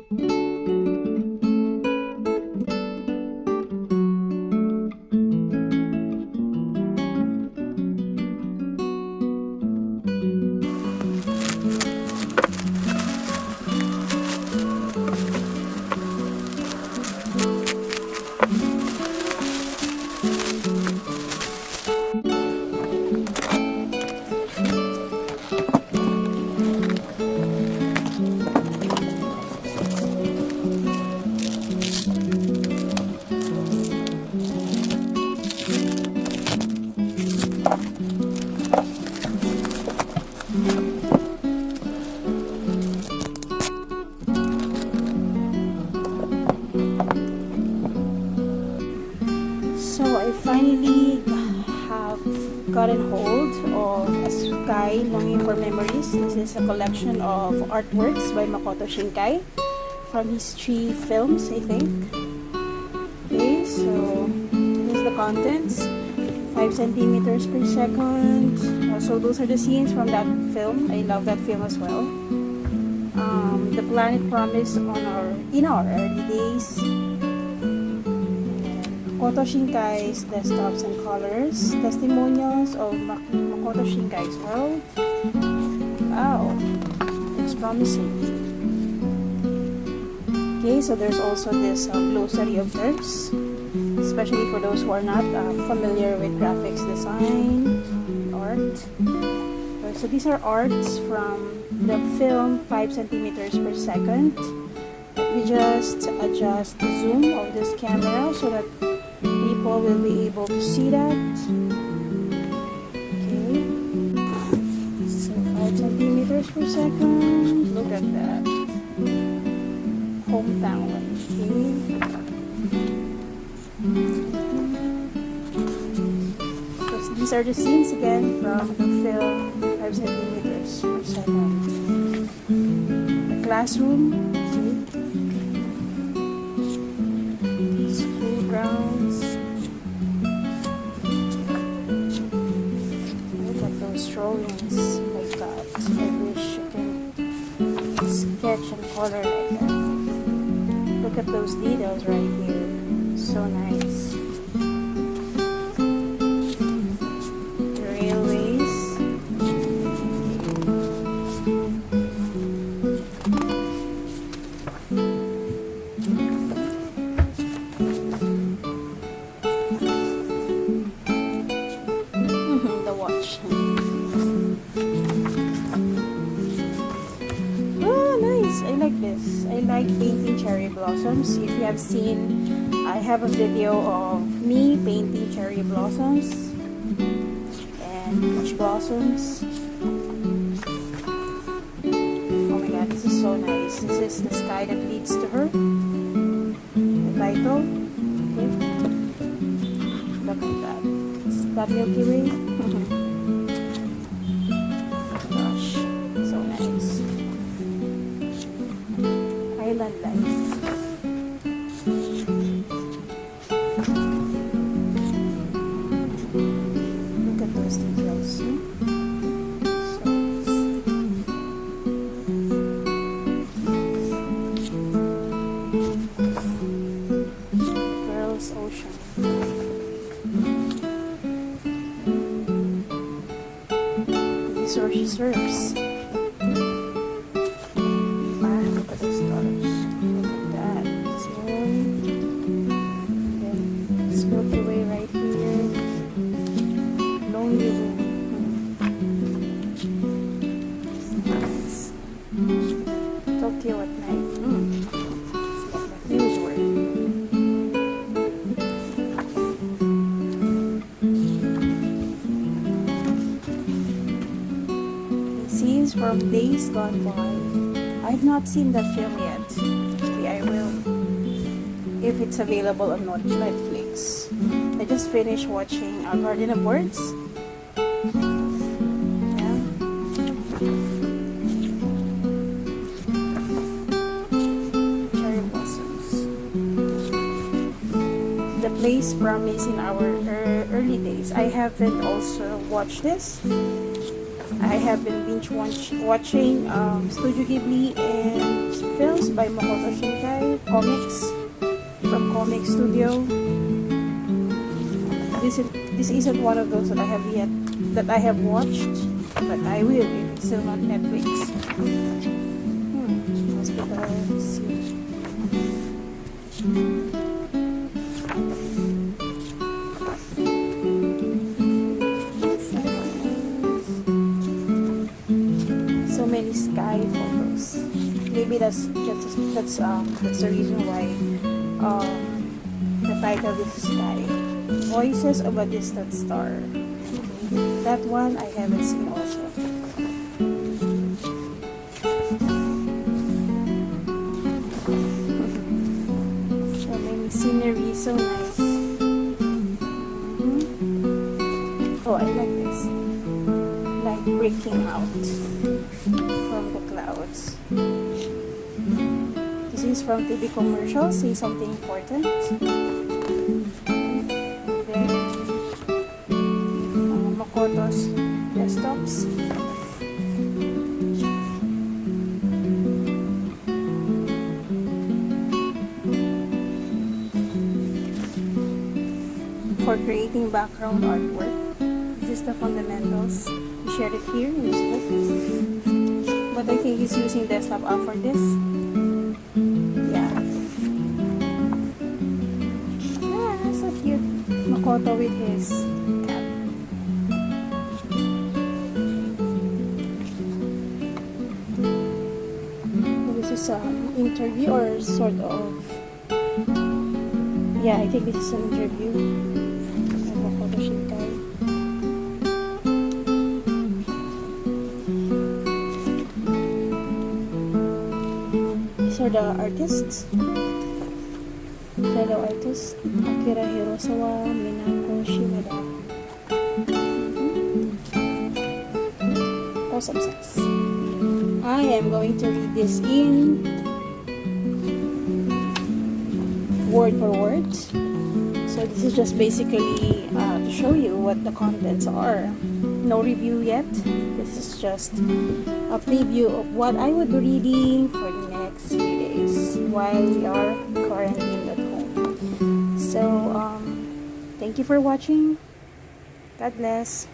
So I finally have gotten hold of A Sky Longing for Memories. This is a collection of artworks by Makoto Shinkai from his 3 films, I think. Okay, so this is the contents. 5 centimeters per second. So those are the scenes from that film. I love that film as well. The planet promised in our early days. Makoto Shinkai's desktops and colors. Testimonials of Makoto Shinkai's world. Wow, it's promising. Okay, so there's also this glossary of terms, especially for those who are not familiar with graphics design, art. So these are arts from the film 5 centimeters per second. We just adjust the zoom of this camera so that people will be able to see that. Okay, so 5 centimeters per second. Look at that. Hometown. Okay. So these are the scenes again from the film 5 centimeters per second. The classroom. School grounds. Look at those drawings. My God, I wish I can sketch and color like that. Look at those details right here. So nice. The railways. The watch. Oh, nice. I like this. I like painting cherry blossoms. If you have seen, I have a video of me painting cherry blossoms and peach blossoms. Oh my God, this is so nice. This is the sky that leads to her. The title. Okay. Look at that. Is that Milky Way? Gosh, so nice. Island life. Look at those details. So nice. Girls Ocean. This is where she surfs. Look at the stars. Look at that. It's moon. Then it's Milky Way right here. Lonely room. Nice. Tokyo at night. It's like the news world. Scenes from days gone by. I've not seen that film yet. Maybe I will if it's available on Netflix. I just finished watching Garden of Words. Yeah. Cherry blossoms. The place promised in our early days. I haven't also watched this. I have been watching Studio Ghibli and films by Makoto Shinkai, comics from Comic Studio. This isn't one of those that I have watched, but I will if it's still on Netflix. Hospital scene. So many sky photos. Maybe that's the reason why the title is Sky. Voices of a Distant Star. That one I haven't seen also. So many scenery, so nice. Oh, I like this. Like breaking out from the clouds. This is from TV commercial. Say something important. Makoto's desktops. For creating background artwork, this is the fundamentals. He shared it here in his book. But I think he's using desktop app for this. Yeah. Ah, so cute. Makoto with his cat. This is an interview or sort of. Yeah, I think this is an interview of Makoto Shinkai. These are the artists. Fellow artists. Akira Hirosawa, Minako Shimada. Awesome sense. I am going to read this in word for word. So this is just basically to show you what the contents are. No review yet. This is just a preview of what I would be reading for the next few days while we are quarantined at home. So thank you for watching. God bless.